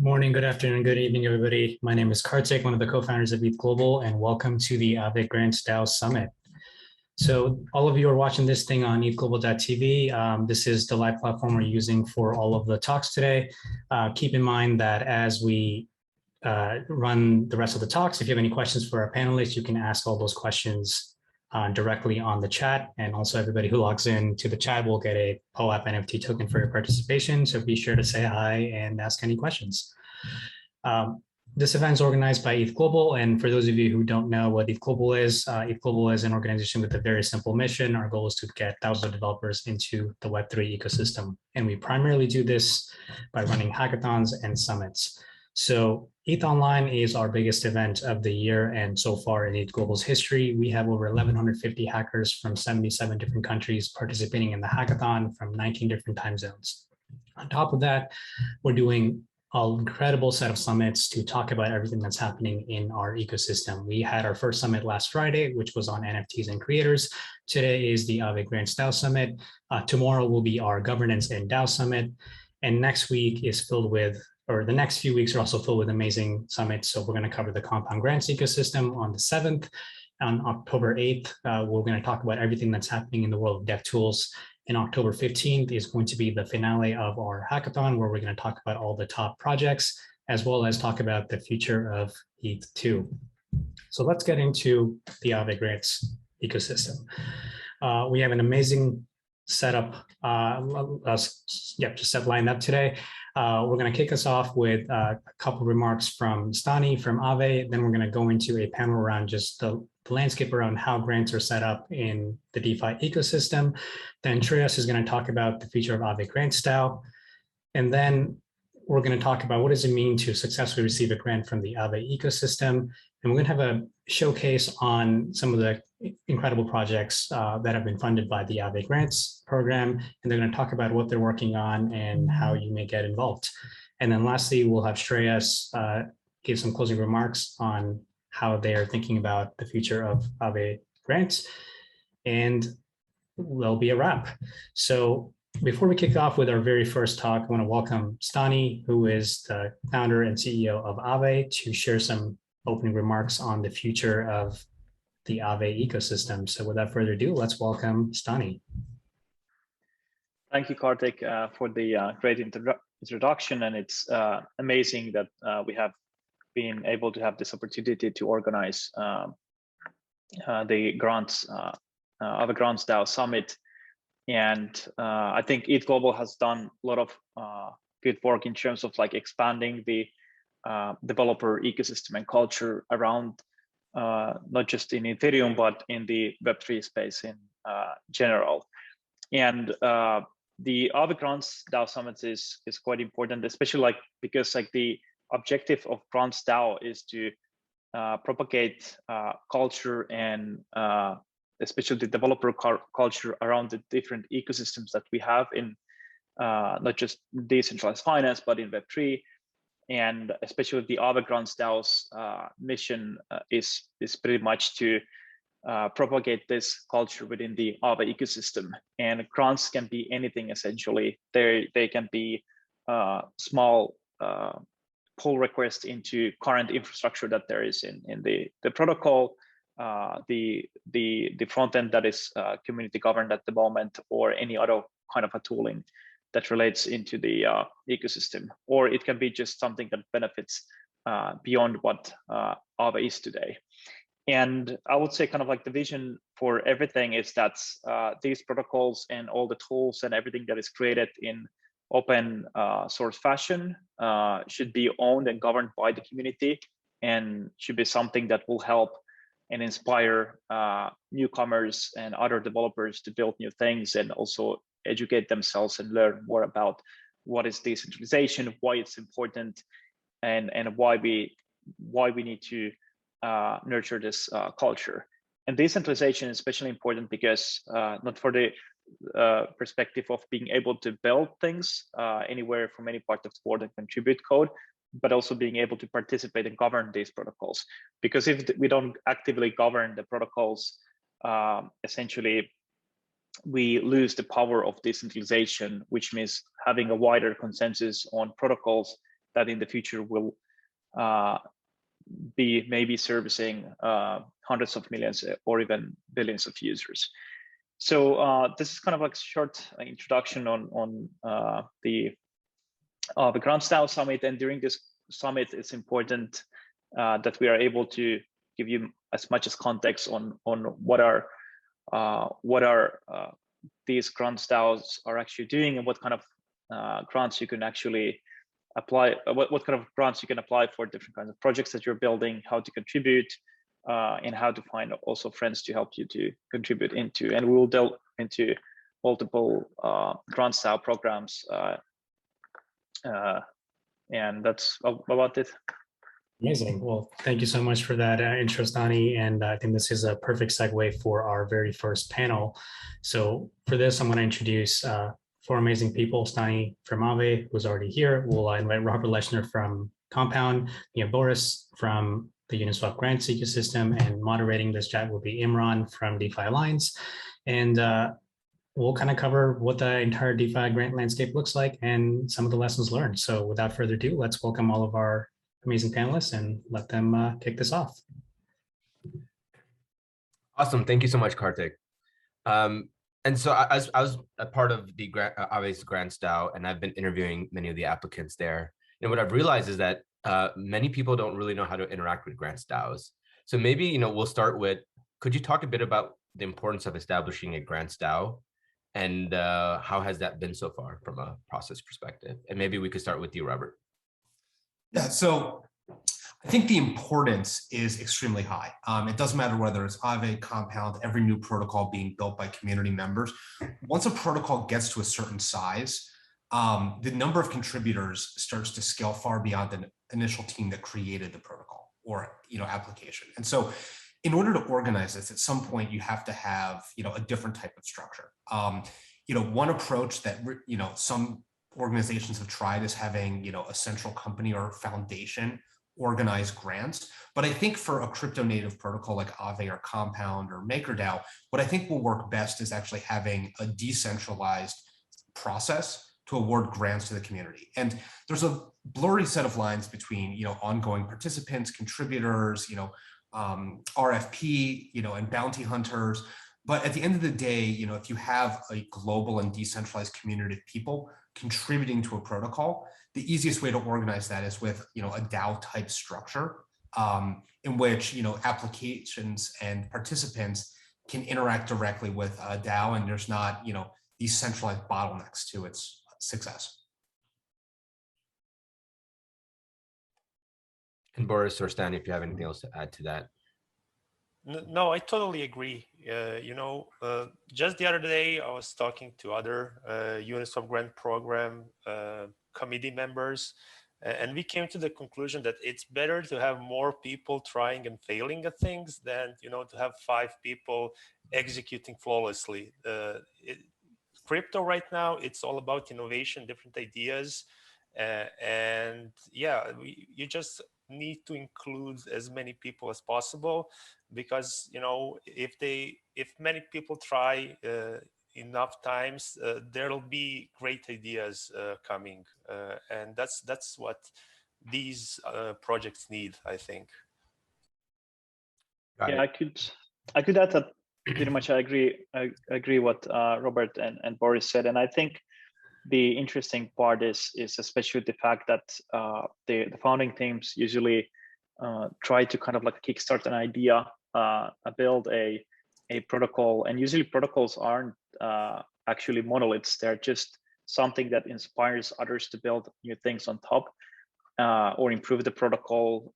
Morning, good afternoon, good evening, everybody. My name is Kartik, one of the co-founders of ETH Global, and welcome to the Aave Grants DAO Summit. So all of you are watching this thing on ethglobal.tv. This is the live platform we're using for all of the talks today. Keep in mind that as we run the rest of the talks, if you have any questions for our panelists, you can ask all those questions directly on the chat. And also everybody who logs in to the chat will get a POAP NFT token for your participation. So be sure to say hi and ask any questions. This event is organized by ETH Global. And for those of you who don't know what ETH Global is an organization with a very simple mission. Our goal is to get thousands of developers into the Web3 ecosystem. And we primarily do this by running hackathons and summits. So ETHOnline is our biggest event of the year, and so far in ETH Global's history, we have over 1,150 hackers from 77 different countries participating in the hackathon from 19 different time zones. On top of that, we're doing an incredible set of summits to talk about everything that's happening in our ecosystem. We had our first summit last Friday, which was on NFTs and creators. Today is the Aave Grants DAO Summit. Tomorrow will be our Governance and DAO Summit. And next week is filled with the next few weeks are also filled with amazing summits. So we're going to cover the compound grants ecosystem on the 7th. On October 8th, we're going to talk about everything that's happening in the world of dev tools. And October 15th is going to be the finale of our hackathon, where we're going to talk about all the top projects, as well as talk about the future of ETH2. So let's get into the Aave Grants ecosystem. We have an amazing setup, just set lined up today. We're going to kick us off with a couple of remarks from Stani, from Aave. Then we're going to go into a panel around just the landscape around how grants are set up in the DeFi ecosystem. Then Shreyas is going to talk about the future of Aave Grants DAO. And then we're going to talk about what does it mean to successfully receive a grant from the Aave ecosystem. And we're going to have a showcase on some of the incredible projects that have been funded by the Aave Grants program. And they're going to talk about what they're working on and how you may get involved. And then lastly, we'll have Shreyas give some closing remarks on how they are thinking about the future of Aave Grants. And there'll be a wrap. So before we kick off with our very first talk, I want to welcome Stani, who is the founder and CEO of Aave, to share some opening remarks on the future of the Aave ecosystem. So without further ado, let's welcome Stani. Thank you, Kartik, for the great introduction. And it's amazing that we have been able to have this opportunity to organize the grants, Aave Grants DAO Summit. And I think ETH Global has done a lot of good work in terms of like expanding the developer ecosystem and culture around not just in Ethereum, but in the Web3 space in general. And the Aave Grants DAO Summit is quite important, especially like because like the objective of Grants DAO is to propagate culture and especially the developer culture around the different ecosystems that we have in not just decentralized finance, but in Web3. And especially the Aave Grants DAO's mission is pretty much to propagate this culture within the Aave ecosystem. And grants can be anything essentially. They can be small pull requests into current infrastructure that there is in the protocol, the front end that is community governed at the moment, or any other kind of a tooling that relates into the ecosystem, or it can be just something that benefits beyond what Aave is today. And I would say kind of like the vision for everything is that these protocols and all the tools and everything that is created in open source fashion should be owned and governed by the community, and should be something that will help and inspire newcomers and other developers to build new things, and also educate themselves and learn more about what is decentralization, why it's important, and why we need to nurture this culture. And decentralization is especially important because not for the perspective of being able to build things anywhere from any part of the world and contribute code, but also being able to participate and govern these protocols. Because if we don't actively govern the protocols, essentially we lose the power of decentralization, which means having a wider consensus on protocols that in the future will be maybe servicing hundreds of millions or even billions of users. So this is kind of like a short introduction on the Grants DAO Summit. And during this summit, it's important that we are able to give you as much as context on what are these grants DAOs are actually doing, and what kind of grants you can actually apply, what kind of grants you can apply for different kinds of projects that you're building, how to contribute, and how to find also friends to help you to contribute into. And we will delve into multiple grants DAO programs, and that's about it. Amazing. Well, thank you so much for that intro, Stani. And I think this is a perfect segue for our very first panel. So for this, I'm going to introduce four amazing people. Stani from Aave, who's already here. We'll invite Robert Leshner from Compound. We have Boris from the Uniswap Grants ecosystem, and moderating this chat will be Imran from DeFi Alliance. And we'll kind of cover what the entire DeFi grant landscape looks like and some of the lessons learned. So without further ado, let's welcome all of our amazing panelists and let them kick this off. Awesome. Thank you so much, Kartik. And so I was a part of the Aave's Grants DAO, and I've been interviewing many of the applicants there. And what I've realized is that many people don't really know how to interact with Grants DAOs. So maybe, we'll start with, could you talk a bit about the importance of establishing a Grants DAO, and how has that been so far from a process perspective? And maybe we could start with you, Robert. Yeah, so I think the importance is extremely high. It doesn't matter whether it's Aave, Compound, every new protocol being built by community members. Once a protocol gets to a certain size, the number of contributors starts to scale far beyond the initial team that created the protocol or application. And so in order to organize this, at some point you have to have a different type of structure. One approach that some organizations have tried is having a central company or foundation organize grants. But I think for a crypto native protocol like Aave or Compound or MakerDAO, what I think will work best is actually having a decentralized process to award grants to the community. And there's a blurry set of lines between ongoing participants, contributors, RFP, and bounty hunters. But at the end of the day, if you have a global and decentralized community of people contributing to a protocol, the easiest way to organize that is with a DAO type structure, in which applications and participants can interact directly with a DAO, and there's not these centralized bottlenecks to its success. And Boris or Stani, if you have anything else to add to that. No, I totally agree. Just the other day, I was talking to other Uniswap Grant Program committee members, and we came to the conclusion that it's better to have more people trying and failing at things than to have 5 people executing flawlessly. Crypto right now, it's all about innovation, different ideas, and yeah, you just need to include as many people as possible, because if many people try enough times, there'll be great ideas coming, and that's what these projects need, I think. Yeah, I could add that pretty much. I agree what Robert and Boris said, and I think the interesting part is especially the fact that the founding teams usually try to kind of like kickstart an idea, build a protocol, and usually protocols aren't actually monoliths. They're just something that inspires others to build new things on top, or improve the protocol,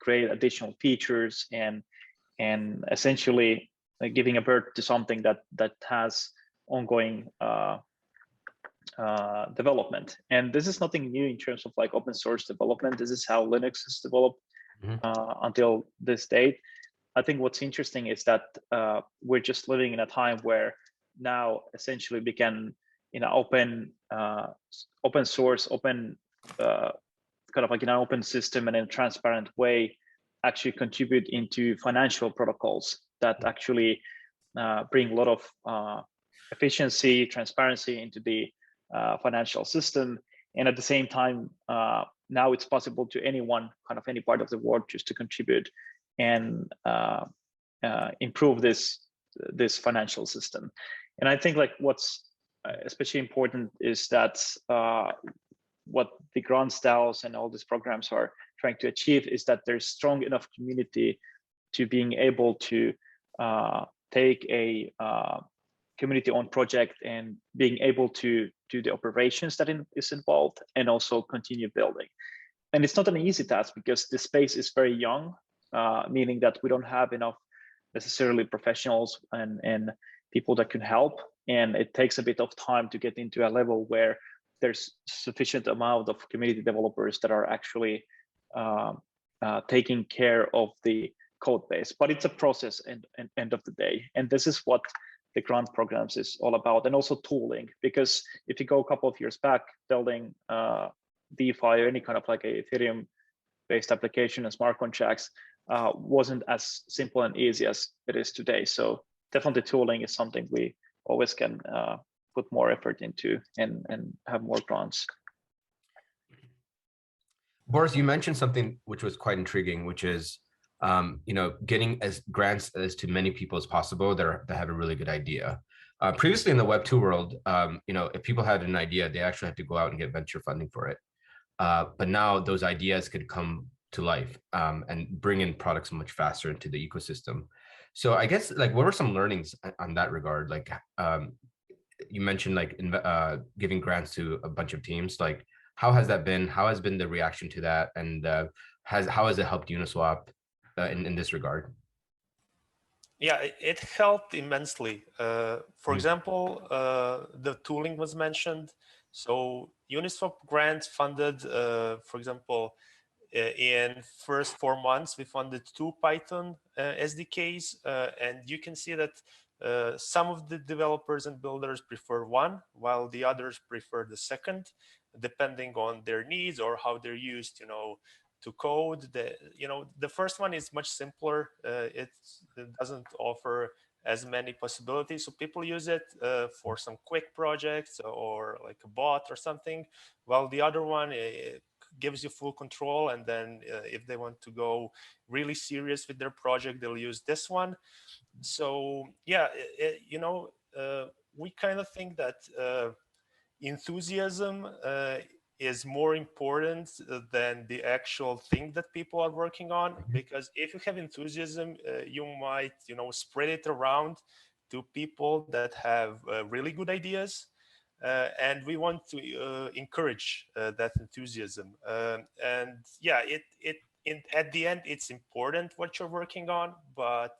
create additional features, and essentially giving a birth to something that has ongoing development. And this is nothing new in terms of like open source development. This is how Linux is developed until this date. I think what's interesting is that we're just living in a time where now essentially we can, open source, open kind of like in an open system and in a transparent way, actually contribute into financial protocols that actually bring a lot of efficiency, transparency into the financial system, and at the same time now it's possible to anyone, kind of any part of the world, just to contribute and improve this financial system. And I think like what's especially important is that what the grants DAOs and all these programs are trying to achieve is that there's strong enough community to being able to take a community-owned project and being able to do the operations that is involved and also continue building. And it's not an easy task because the space is very young, meaning that we don't have enough necessarily professionals and people that can help. And it takes a bit of time to get into a level where there's sufficient amount of community developers that are actually taking care of the code base. But it's a process and end of the day. And this is what the grant programs is all about, and also tooling. Because if you go a couple of years back, building DeFi or any kind of like a Ethereum-based application and smart contracts wasn't as simple and easy as it is today. So definitely tooling is something we always can put more effort into and have more grants. Boris, you mentioned something which was quite intriguing, which is getting as grants as to many people as possible that have a really good idea. Previously in the Web2 world, if people had an idea, they actually had to go out and get venture funding for it. But now those ideas could come to life and bring in products much faster into the ecosystem. So I guess like, what were some learnings on that regard? Like you mentioned like giving grants to a bunch of teams. Like how has that been? How has been the reaction to that? And how has it helped Uniswap in this regard? Yeah, it helped immensely. For example, the tooling was mentioned. So Uniswap grants funded, for example, in first 4 months, we funded 2 Python SDKs, and you can see that some of the developers and builders prefer one, while the others prefer the second, depending on their needs or how they're used, to code. The first one is much simpler. It doesn't offer as many possibilities, so people use it for some quick projects or like a bot or something, while the other one it gives you full control, and then if they want to go really serious with their project, they'll use this one. So yeah, we kind of think that enthusiasm is more important than the actual thing that people are working on, because if you have enthusiasm, you might spread it around to people that have really good ideas, and we want to encourage that enthusiasm. And yeah, at the end, it's important what you're working on, but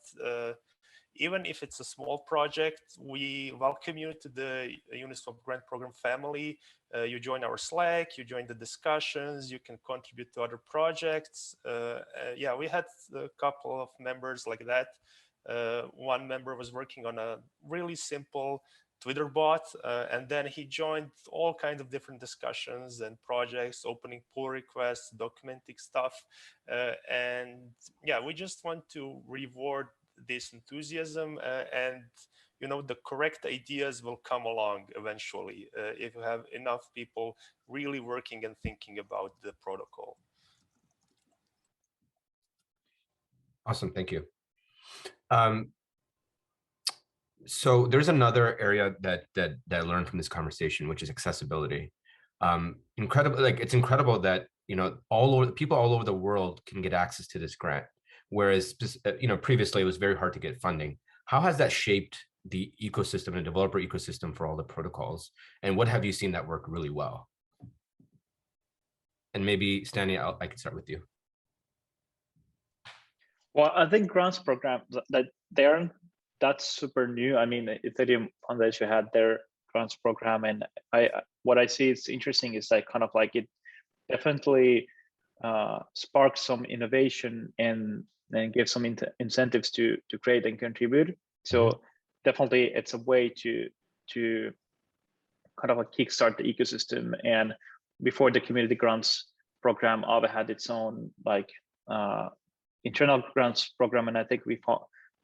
even if it's a small project, we welcome you to the Uniswap Grant Program family. You join our Slack, you join the discussions, you can contribute to other projects. Yeah, we had a couple of members like that. One member was working on a really simple Twitter bot, and then he joined all kinds of different discussions and projects, opening pull requests, documenting stuff. And yeah, we just want to reward this enthusiasm, and the correct ideas will come along eventually if you have enough people really working and thinking about the protocol. Awesome, thank you. So there's another area that I learned from this conversation, which is accessibility. Incredible, like it's incredible that people all over the world can get access to this grant, whereas previously it was very hard to get funding. How has that shaped the ecosystem and developer ecosystem for all the protocols, and what have you seen that work really well? And maybe Stani, I can start with you. Well, I think grants programs that they aren't that super new. I mean, Ethereum Foundation had their grants program, and what I see is interesting is like kind of like it definitely sparks some innovation and give some incentives to create and contribute. So definitely it's a way to kind of like kickstart the ecosystem. And before the community grants program, Aave had its own like internal grants program, and I think we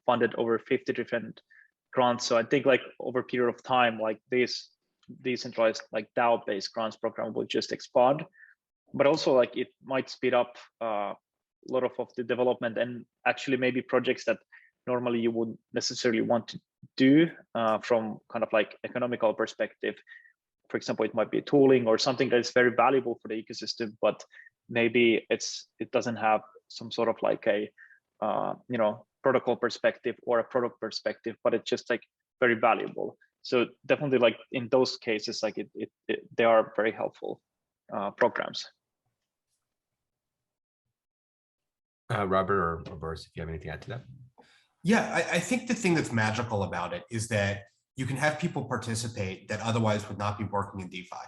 funded over 50 different grants. So I think like over a period of time, like this decentralized like DAO-based grants program will just expand. but also like it might speed up a lot of the development, and actually maybe projects that normally you wouldn't necessarily want to do from kind of like economical perspective. For example, it might be tooling or something that is very valuable for the ecosystem, but maybe it doesn't have some sort of like a protocol perspective or a product perspective, but it's just like very valuable. So definitely, like in those cases, like they are very helpful programs. Robert or Boris, if you have anything to add to that. Yeah, I think the thing that's magical about it is that you can have people participate that otherwise would not be working in DeFi.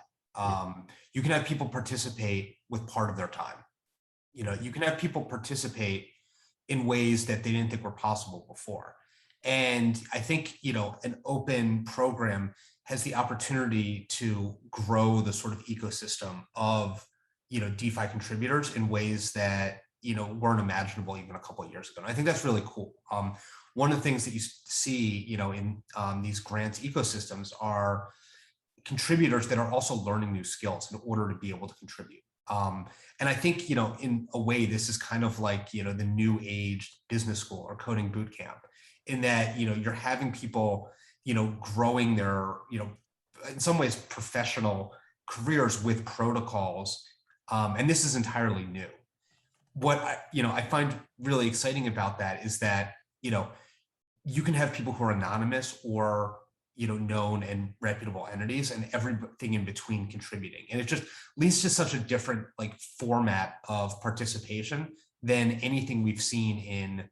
You can have people participate with part of their time. You can have people participate in ways that they didn't think were possible before. And I think, an open program has the opportunity to grow the sort of ecosystem of, DeFi contributors in ways that, weren't imaginable even a couple of years ago. And I think that's really cool. One of the things that you see, in these grants ecosystems are contributors that are also learning new skills in order to be able to contribute. And I think, in a way, this is kind of like, the new age business school or coding boot camp, in that, you're having people, growing their, in some ways, professional careers with protocols. And this is entirely new. What I find really exciting about that is that, you can have people who are anonymous or, known and reputable entities, and everything in between contributing. And it just leads to such a different format of participation than anything we've seen in,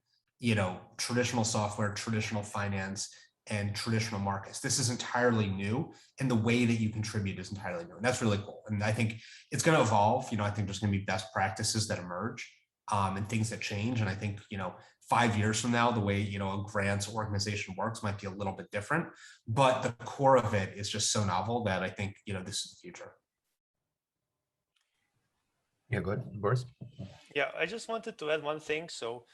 traditional software, traditional finance, and traditional markets. This is entirely new, and the way that you contribute is entirely new. And that's really cool. And I think it's going to evolve. I think there's going to be best practices that emerge and things that change. And I think, 5 years from now, the way, a grants organization works might be a little bit different, but the core of it is just so novel that I think, this is the future. Yeah, go ahead, Boris. Yeah, I just wanted to add one thing. So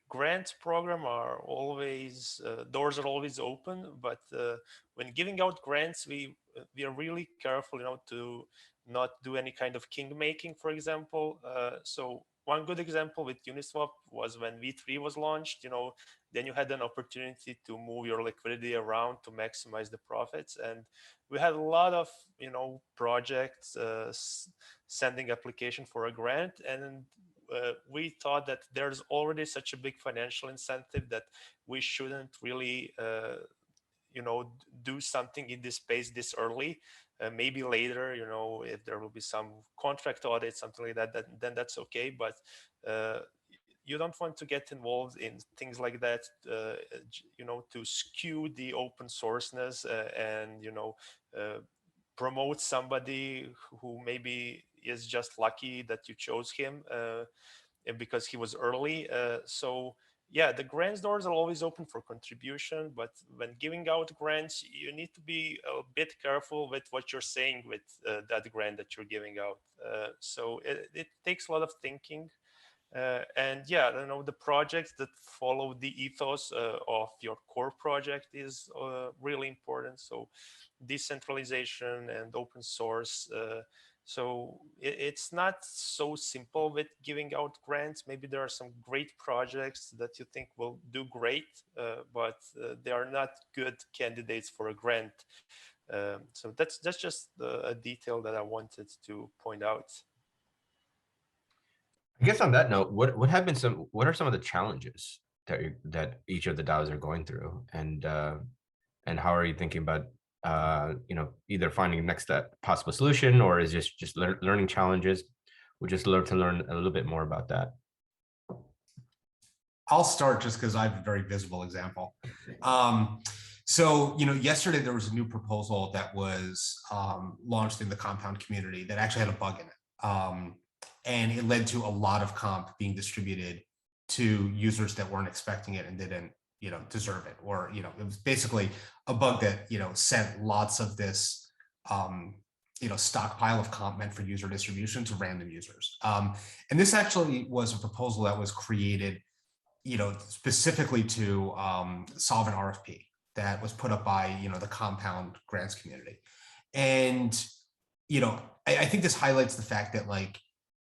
grants program are always, doors are always open, but when giving out grants, we are really careful, to not do any kind of king making, for example. So one good example with Uniswap was when V3 was launched, then you had an opportunity to move your liquidity around to maximize the profits. And we had a lot of, projects sending application for a grant. And we thought that there's already such a big financial incentive that we shouldn't really, do something in this space this early. Maybe later, if there will be some contract audit, something like that, then that's okay. But you don't want to get involved in things like that, to skew the open sourceness and, promote somebody who maybe is just lucky that you chose him because he was early. So yeah, the grants doors are always open for contribution, but when giving out grants, you need to be a bit careful with what you're saying with that grant that you're giving out. So it takes a lot of thinking. And yeah, the projects that follow the ethos of your core project is really important. So decentralization and open source. So it's not so simple with giving out grants. Maybe there are some great projects that you think will do great, but they are not good candidates for a grant. So that's just a detail that I wanted to point out. I guess on that note, what are some of the challenges that each of the DAOs are going through, and how are you thinking about either finding next possible solution, or is just learning challenges? We'd just love to learn a little bit more about that. I'll start just because I have a very visible example. So, yesterday there was a new proposal that was launched in the Compound community that actually had a bug in it. And it led to a lot of comp being distributed to users that weren't expecting it and didn't, deserve it. Or, it was basically a bug that, sent lots of this, stockpile of comp meant for user distribution to random users. And this actually was a proposal that was created, specifically to solve an RFP that was put up by, the Compound grants community. And, I think this highlights the fact that, like,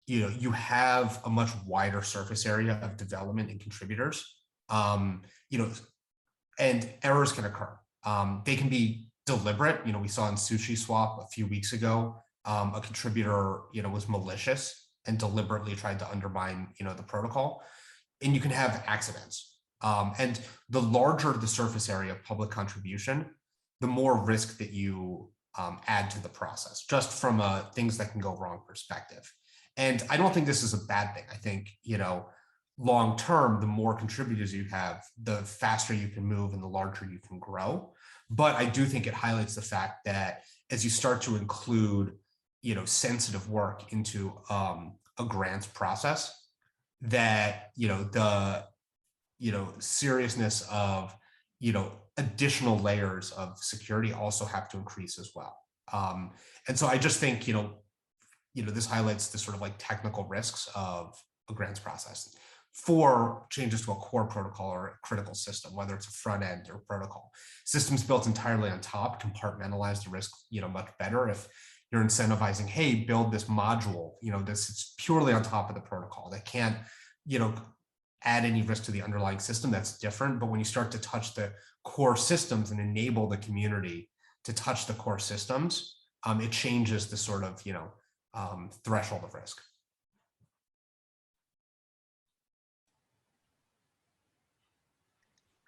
you know, you have a much wider surface area of development and contributors, you know, and errors can occur. They can be deliberate. You know, we saw in SushiSwap a few weeks ago, a contributor, you know, was malicious and deliberately tried to undermine, you know, the protocol. And you can have accidents. And the larger the surface area of public contribution, the more risk that you add to the process, just from a things that can go wrong perspective. And I don't think this is a bad thing. I think, you know, long term, the more contributors you have, the faster you can move and the larger you can grow. But I do think it highlights the fact that as you start to include, you know, sensitive work into a grants process, that, you know, the, you know, seriousness of, you know, additional layers of security also have to increase as well. And so I just think, you know, this highlights the sort of like technical risks of a grants process for changes to a core protocol or a critical system, whether it's a front end or protocol. Systems built entirely on top compartmentalize the risk, you know, much better. If you're incentivizing, hey, build this module, you know, this is purely on top of the protocol that can't, you know, add any risk to the underlying system, that's different. But when you start to touch the core systems and enable the community to touch the core systems, it changes the sort of, you know, threshold of risk.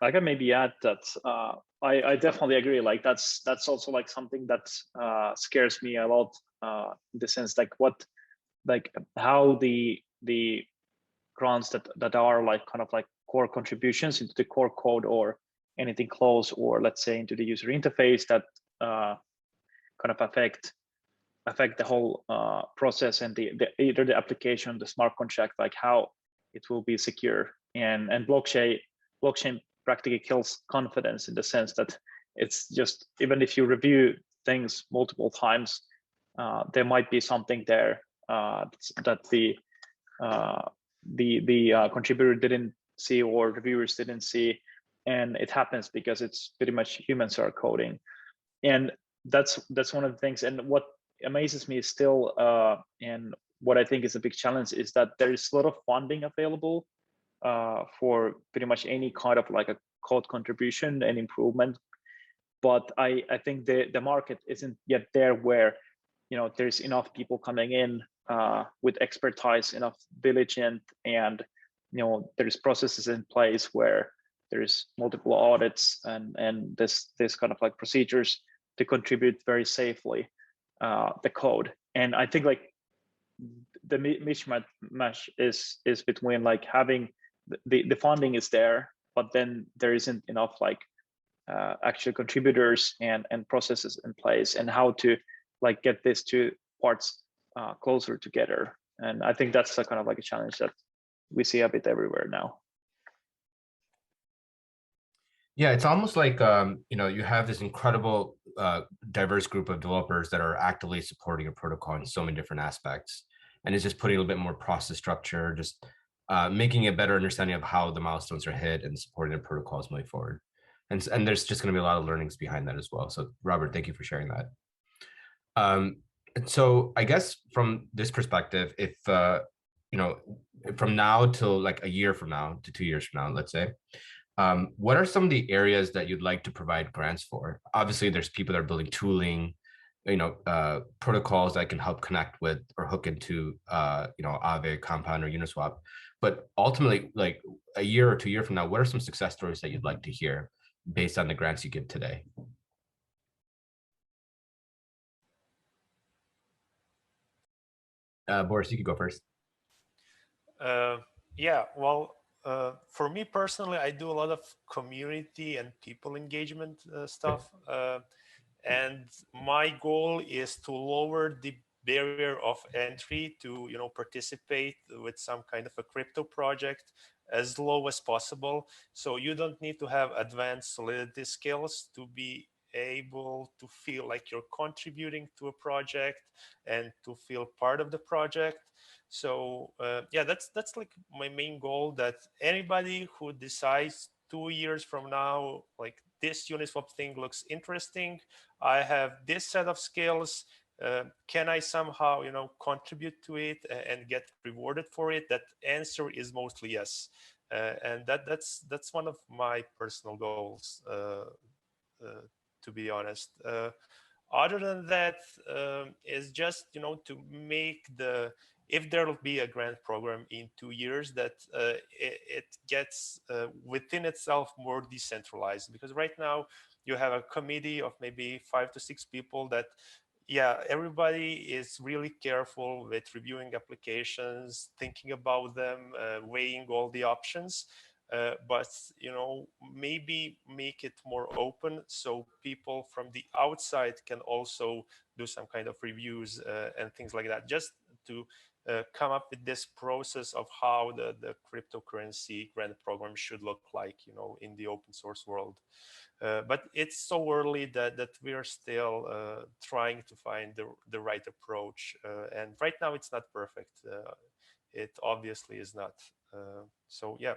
I can maybe add that I definitely agree. Like that's also like something that scares me a lot, in the sense like how the grants that are like kind of like core contributions into the core code or anything close, or let's say into the user interface that kind of affect the whole process and either the application, the smart contract, like how it will be secure. And blockchain practically kills confidence, in the sense that it's just, even if you review things multiple times, there might be something there that the contributor didn't see or reviewers didn't see, and it happens because it's pretty much humans are coding. And that's one of the things. And what amazes me still, and what I think is a big challenge, is that there is a lot of funding available for pretty much any kind of like a code contribution and improvement. But I think the market isn't yet there where, you know, there's enough people coming in with expertise, enough diligent, and, you know, there's processes in place where there's multiple audits and this kind of like procedures to contribute very safely the code. And I think like the mishmash is between like having the funding is there, but then there isn't enough like actual contributors and processes in place, and how to like get these two parts closer together. And I think that's a kind of like a challenge that we see a bit everywhere now. Yeah, it's almost like, you know, you have this incredible diverse group of developers that are actively supporting a protocol in so many different aspects. And it's just putting a little bit more process structure, just making a better understanding of how the milestones are hit and supporting the protocols moving forward. And there's just going to be a lot of learnings behind that as well. So Robert, thank you for sharing that. So I guess from this perspective, if, you know, from now till like a year from now to 2 years from now, let's say, what are some of the areas that you'd like to provide grants for? Obviously, there's people that are building tooling, you know, protocols that can help connect with or hook into, you know, Aave, Compound, or Uniswap. But ultimately, like a year or 2 years from now, what are some success stories that you'd like to hear based on the grants you give today? Boris, you could go first. Yeah, well, for me personally, I do a lot of community and people engagement stuff. And my goal is to lower the barrier of entry to, you know, participate with some kind of a crypto project as low as possible. So you don't need to have advanced Solidity skills to be able to feel like you're contributing to a project and to feel part of the project. So yeah, that's like my main goal, that anybody who decides 2 years from now, like this Uniswap thing looks interesting, I have this set of skills, can I somehow, contribute to it and get rewarded for it? That answer is mostly yes, and that's one of my personal goals, to be honest. Other than that, is just to make if there will be a grant program in 2 years, that it gets within itself more decentralized, because right now you have a committee of maybe 5 to 6 people that, yeah, everybody is really careful with reviewing applications, thinking about them, weighing all the options. But maybe make it more open so people from the outside can also do some kind of reviews and things like that, just to come up with this process of how the cryptocurrency grant program should look like, in the open source world. But it's so early that we are still trying to find the right approach, and right now it's not perfect. It obviously is not. So yeah.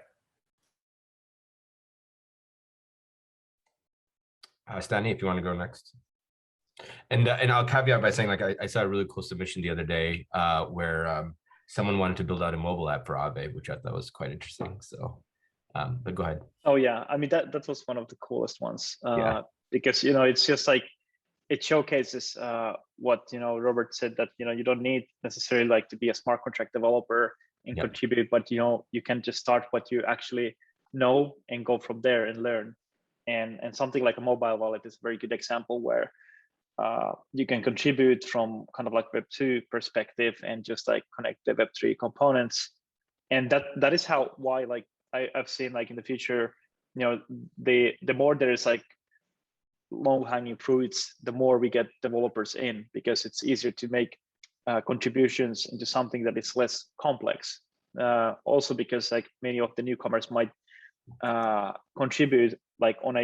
Stani, if you want to go next. And I'll caveat by saying, like, I saw a really cool submission the other day where someone wanted to build out a mobile app for Aave, which I thought was quite interesting. So, but go ahead. Oh yeah, I mean that was one of the coolest ones, Yeah. because it's just like it showcases what Robert said, that you don't need necessarily like to be a smart contract developer and contribute, but you can just start what you actually know and go from there and learn. And something like a mobile wallet is a very good example where you can contribute from kind of like Web2 perspective and just like connect the Web3 components. And that is why like I've seen like in the future, the more there is like low-hanging fruits, the more we get developers in, because it's easier to make contributions into something that is less complex. Also because like many of the newcomers might contribute like on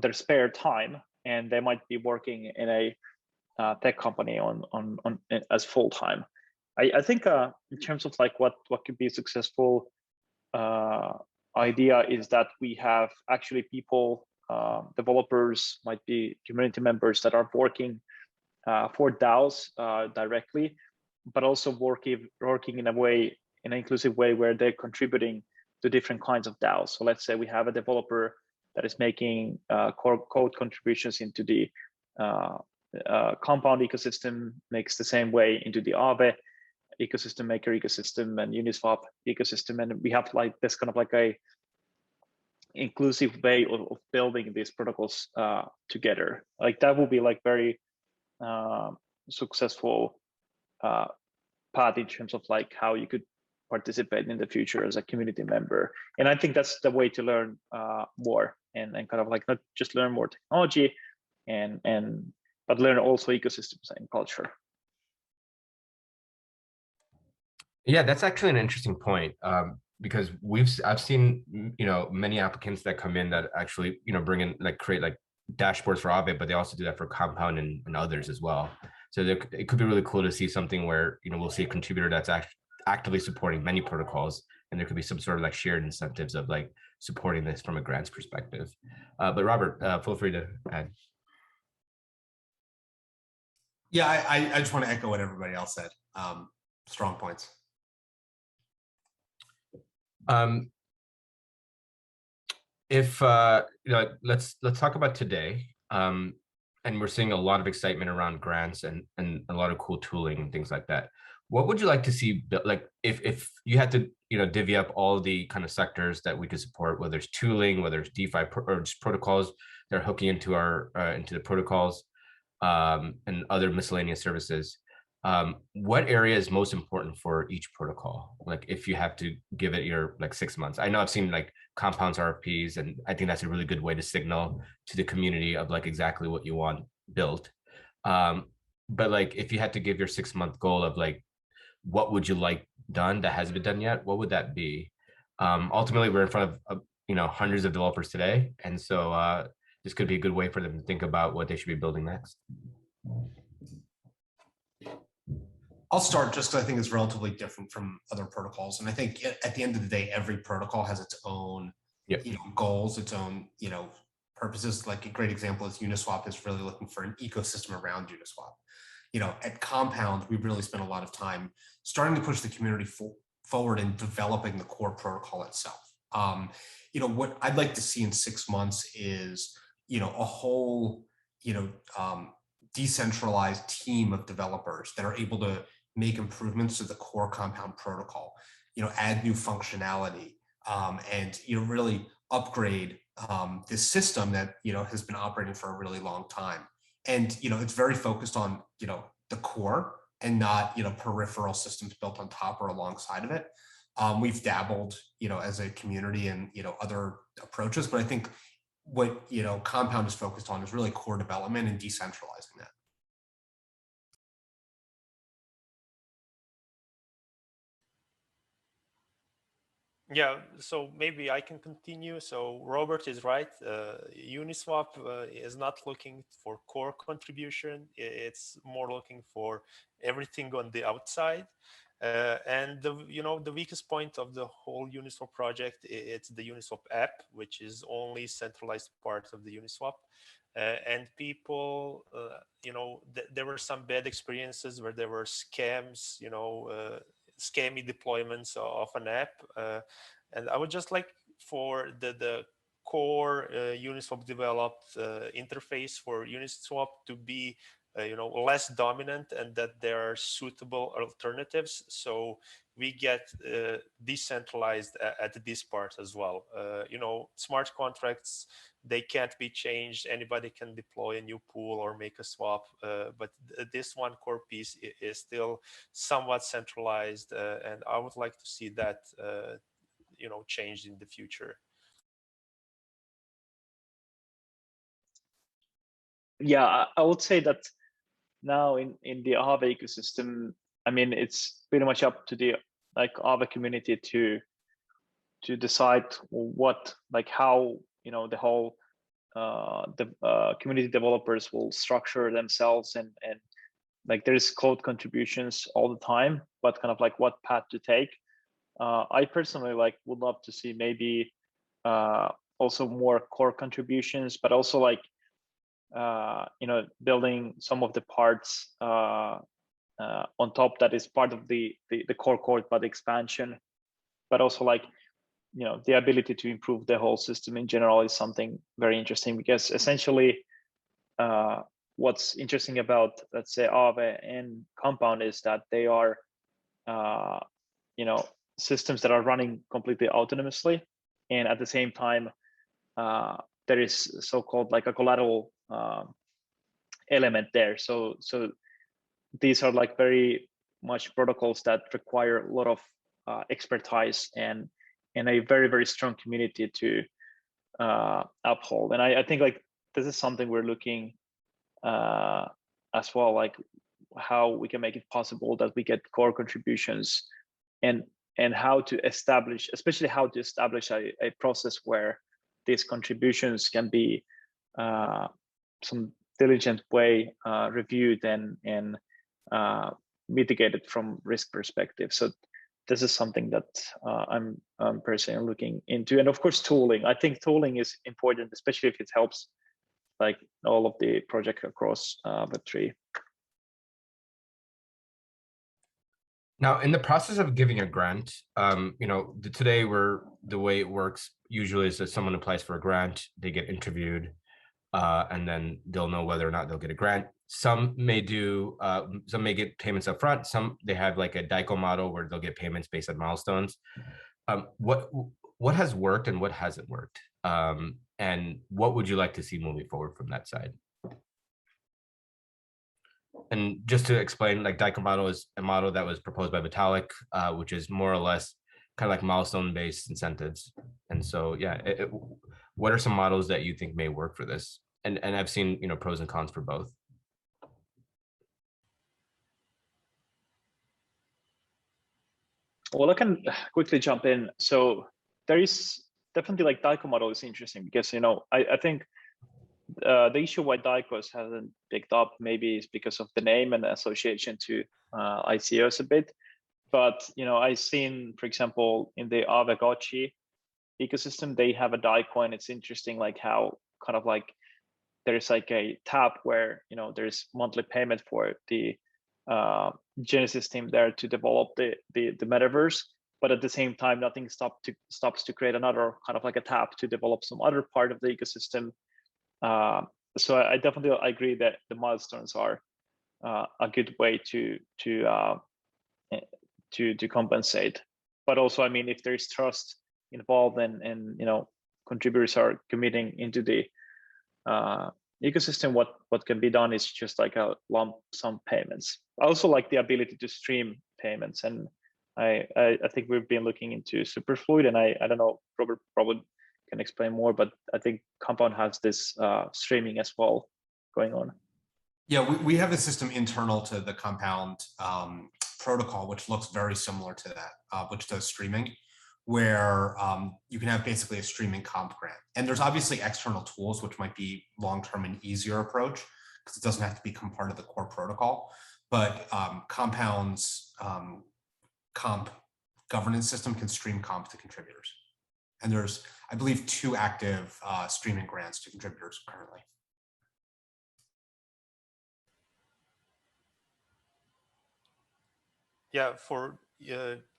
their spare time, and they might be working in a tech company on as full time. I think in terms of like what could be a successful idea is that we have actually people, developers, might be community members that are working for DAOs directly, but also working in an inclusive way where they're contributing to different kinds of DAOs. So let's say we have a developer that is making code contributions into the Compound ecosystem, makes the same way into the Aave ecosystem, Maker ecosystem, and Uniswap ecosystem, and we have like this kind of like a inclusive way of building these protocols together. Like that will be like very successful path in terms of like how you could participate in the future as a community member. And I think that's the way to learn more and kind of like not just learn more technology but learn also ecosystems and culture. Yeah, that's actually an interesting point, because I've seen many applicants that come in that actually bring in like create like dashboards for Aave, but they also do that for Compound and others as well. So it could be really cool to see something where we'll see a contributor that's actively supporting many protocols, and there could be some sort of like shared incentives of like supporting this from a grants perspective. But Robert, feel free to add. Yeah, I just want to echo what everybody else said. Strong points. If let's talk about today. And we're seeing a lot of excitement around grants and a lot of cool tooling and things like that. What would you like to see, like if you had to divvy up all the kind of sectors that we could support, whether it's tooling, whether it's DeFi or just protocols that are hooking into into the protocols, and other miscellaneous services, what area is most important for each protocol? Like if you have to give it your like 6 months. I know I've seen like Compounds RFPs, and I think that's a really good way to signal to the community of like exactly what you want built. But like if you had to give your 6-month goal of like what would you like done that hasn't been done yet, what would that be? Ultimately, we're in front of hundreds of developers today, and so this could be a good way for them to think about what they should be building next. I'll start just because I think it's relatively different from other protocols. And I think at the end of the day, every protocol has its own goals, its own purposes. Like a great example is Uniswap is really looking for an ecosystem around Uniswap. at Compound, we've really spent a lot of time starting to push the community forward in developing the core protocol itself. What I'd like to see in 6 months is, a whole, decentralized team of developers that are able to make improvements to the core Compound protocol, add new functionality, and, really upgrade this system that, has been operating for a really long time. And, it's very focused on, the core and not, peripheral systems built on top or alongside of it. We've dabbled, as a community in, other approaches, but I think what, Compound is focused on is really core development and decentralizing that. Yeah, so maybe I can continue. So Robert is right. Uniswap is not looking for core contribution. It's more looking for everything on the outside. And the weakest point of the whole Uniswap project, it's the Uniswap app, which is only centralized part of the Uniswap. And people, there were some bad experiences where there were scams, scammy deployments of an app. And I would just like for the core Uniswap developed interface for Uniswap to be less dominant, and that there are suitable alternatives, so we get decentralized at this part as well. Smart contracts, they can't be changed. Anybody can deploy a new pool or make a swap, but this one core piece is still somewhat centralized, and I would like to see that changed in the future. Yeah, I would say that now in the Aave ecosystem, I mean, it's pretty much up to the Aave community to decide how the whole community developers will structure themselves, and there's code contributions all the time, but kind of what path to take. I personally would love to see maybe also more core contributions, but also building some of the parts on top that is part of the core code, but expansion, but also the ability to improve the whole system in general is something very interesting, because essentially what's interesting about, let's say, Aave and Compound is that they are systems that are running completely autonomously, and at the same time there is so-called a collateral element there. So these are very much protocols that require a lot of expertise and a very, very strong community to uphold. And I think this is something we're looking as well, how we can make it possible that we get core contributions, and how to establish, especially how to establish a process where these contributions can be some diligent way reviewed and mitigated from risk perspective. So this is something that I'm personally looking into. And of course, tooling. I think tooling is important, especially if it helps all of the project across Web3. Now, in the process of giving a grant, today the way it works usually is that someone applies for a grant, they get interviewed, and then they'll know whether or not they'll get a grant. Some may get payments up front. Some they have a DICO model where they'll get payments based on milestones. What has worked and what hasn't worked, and what would you like to see moving forward from that side? And just to explain, DICO model is a model that was proposed by Vitalik, which is more or less kind of milestone-based incentives. And so, yeah, what are some models that you think may work for this? And I've seen pros and cons for both. Well, I can quickly jump in. So there is definitely DICO model is interesting, because I think the issue why DICOs hasn't picked up maybe is because of the name and association to ICOs a bit. But I've seen, for example, in the Aave Gotchi ecosystem, they have a DICO, and it's interesting how kind of there's a tab where there's monthly payment for the Genesis team there to develop the metaverse, but at the same time, nothing stops to create another kind of like a tap to develop some other part of the ecosystem. So I definitely agree that the milestones are a good way to compensate. But also, I mean, if there is trust involved and contributors are committing into the ecosystem, what can be done is just like a lump sum payments. I also like the ability to stream payments, and I think we've been looking into Superfluid, and I don't know, Robert probably can explain more, but I think Compound has this streaming as well going on. Yeah, we have a system internal to the Compound protocol, which looks very similar to that, which does streaming, where you can have basically a streaming comp grant. And there's obviously external tools, which might be long-term and easier approach, because it doesn't have to become part of the core protocol. But Compound's comp governance system can stream comp to contributors. And there's, I believe, 2 active streaming grants to contributors currently. Yeah, for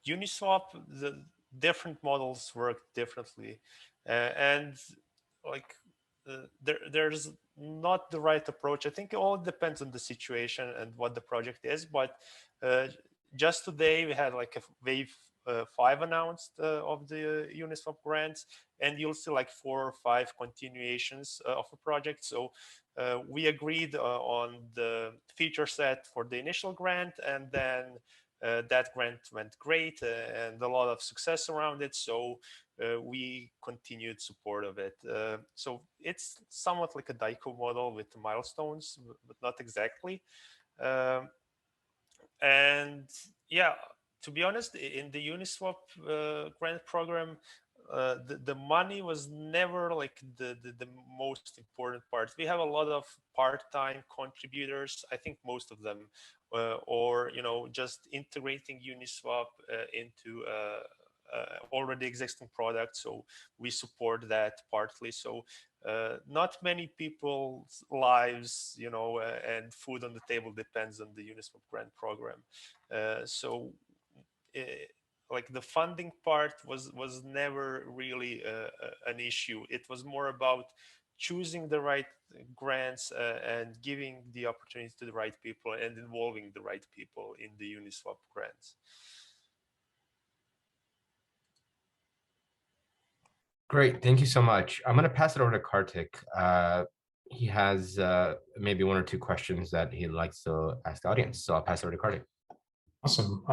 Uniswap, the different models work differently, and like there's not the right approach. I think it all depends on the situation and what the project is. But just today we had like a wave 5 announced of the Uniswap grants, and you'll see like 4 or 5 continuations of a project. So we agreed on the feature set for the initial grant, and then that grant went great and a lot of success around it. So we continued support of it. So it's somewhat like a DICO model with the milestones, but not exactly. And yeah, to be honest, in the Uniswap grant program, the money was never like the most important part. We have a lot of part-time contributors. I think most of them, or just integrating Uniswap into already existing product. So we support that partly. So not many people's lives, and food on the table depends on the Uniswap grant program. Like the funding part was never really an issue. It was more about choosing the right grants and giving the opportunity to the right people and involving the right people in the Uniswap grants. Great, thank you so much. I'm going to pass it over to Kartik. He has maybe 1 or 2 questions that he likes to ask the audience. So I'll pass it over to Kartik. Awesome.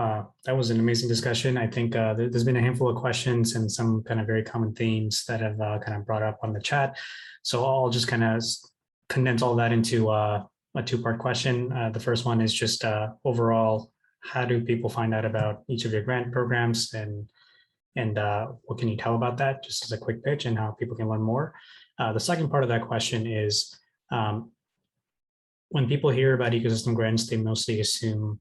That was an amazing discussion. I think there's been a handful of questions and some kind of very common themes that have kind of brought up on the chat. So I'll just kind of condense all that into a 2-part question. The first one is just overall, how do people find out about each of your grant programs, and what can you tell about that, just as a quick pitch, and how people can learn more? The second part of that question is, when people hear about ecosystem grants, they mostly assume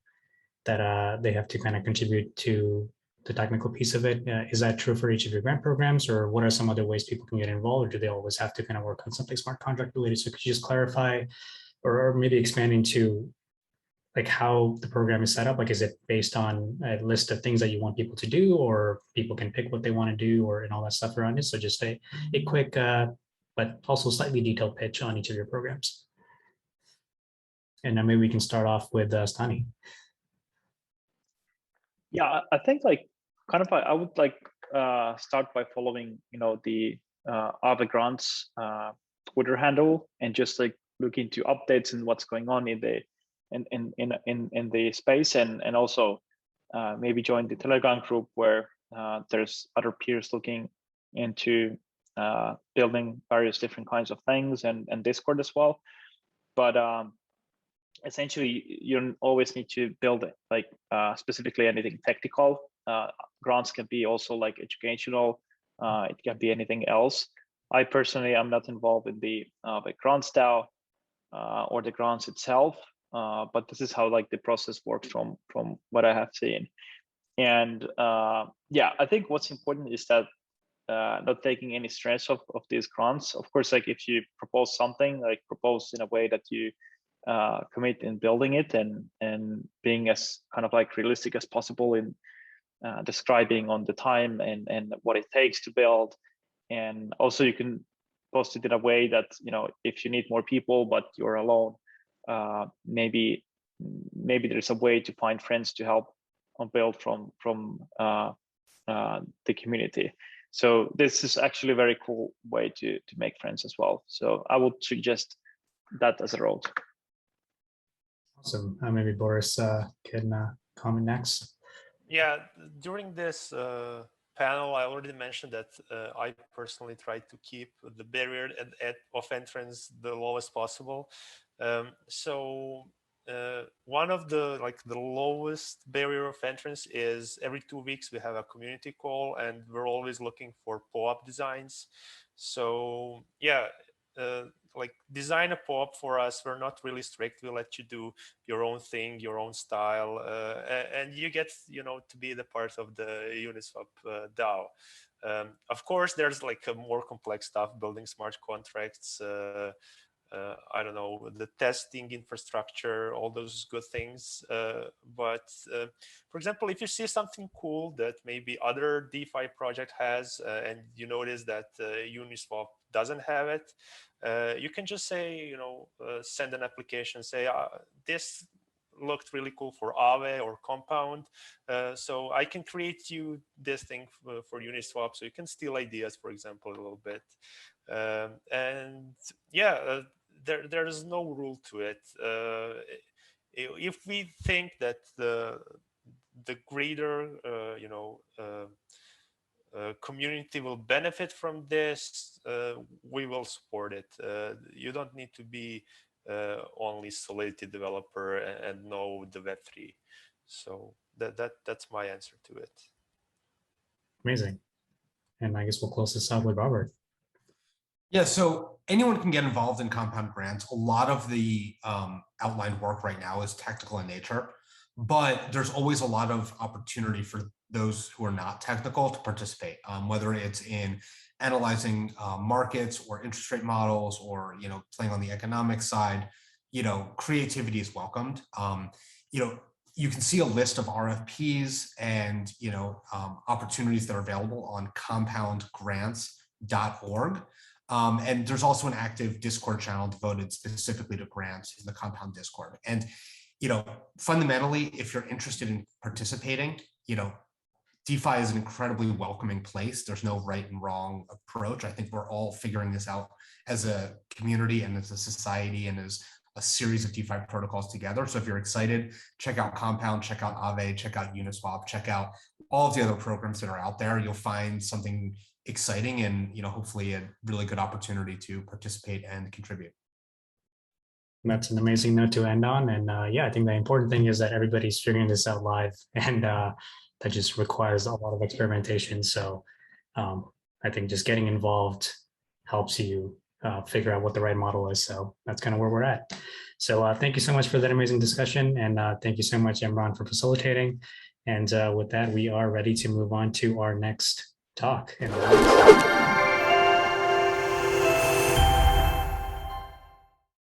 that they have to kind of contribute to the technical piece of it. Is that true for each of your grant programs, or what are some other ways people can get involved, or do they always have to kind of work on something smart contract related? So could you just clarify, or maybe expand into like how the program is set up? Like, is it based on a list of things that you want people to do, or people can pick what they want to do, or and all that stuff around it? So just a quick, but also slightly detailed pitch on each of your programs. And then maybe we can start off with Stani. Yeah, I think like kind of I would like start by following the Aave Grants Twitter handle, and just like look into updates and what's going on in the space, and also maybe join the Telegram group where there's other peers looking into building various different kinds of things, and Discord as well. But essentially, you don't always need to build like specifically anything technical. Grants can be also like educational. It can be anything else. I personally am not involved in the grants DAO or the grants itself, but this is how like the process works from what I have seen. And yeah, I think what's important is that not taking any stress of these grants. Of course, like if you propose something, like propose in a way that you commit in building it and being as kind of like realistic as possible in describing on the time and what it takes to build. And also you can post it in a way that, you know, if you need more people but you're alone, maybe there's a way to find friends to help on build from the community. So this is actually a very cool way to make friends as well. So I would suggest that as a road. Awesome. Maybe Boris can comment next. Yeah, during this panel, I already mentioned that I personally try to keep the barrier of entrance the lowest possible. So one of the lowest barrier of entrance is every 2 weeks we have a community call, and we're always looking for POAP designs. So yeah, like design a POAP for us. We're not really strict. We let you do your own thing, your own style, and you get, you know, to be the part of the Uniswap DAO. Of course, there's like a more complex stuff, building smart contracts. I don't know, the testing infrastructure, all those good things. But for example, if you see something cool that maybe other DeFi project has, and you notice that Uniswap doesn't have it, you can just say, you know, send an application, say, this looked really cool for Aave or Compound. So I can create you this thing for Uniswap. So you can steal ideas, for example, a little bit. And yeah, there's no rule to it. If we think that the greater community will benefit from this, we will support it. You don't need to be only Solidity developer and know the Web3. So that's my answer to it. Amazing. And I guess we'll close this out with Robert. Yeah, so anyone can get involved in compound grants. A lot of the outlined work right now is technical in nature, but there's always a lot of opportunity for those who are not technical to participate, whether it's in analyzing markets or interest rate models, or, you know, playing on the economic side. You know, creativity is welcomed. You know, you can see a list of RFPs and, you know, opportunities that are available on compoundgrants.org. And there's also an active Discord channel devoted specifically to grants in the Compound Discord. And, you know, fundamentally, if you're interested in participating, you know, DeFi is an incredibly welcoming place. There's no right and wrong approach. I think we're all figuring this out as a community and as a society and as a series of DeFi protocols together. So if you're excited, check out Compound, check out Aave, check out Uniswap, check out all of the other programs that are out there. You'll find something exciting and, you know, hopefully a really good opportunity to participate and contribute. That's an amazing note to end on. And yeah, I think the important thing is that everybody's figuring this out live, and that just requires a lot of experimentation. So I think just getting involved helps you figure out what the right model is. So that's kind of where we're at. So thank you so much for that amazing discussion. And thank you so much, Imran, for facilitating. And with that, we are ready to move on to our next talk.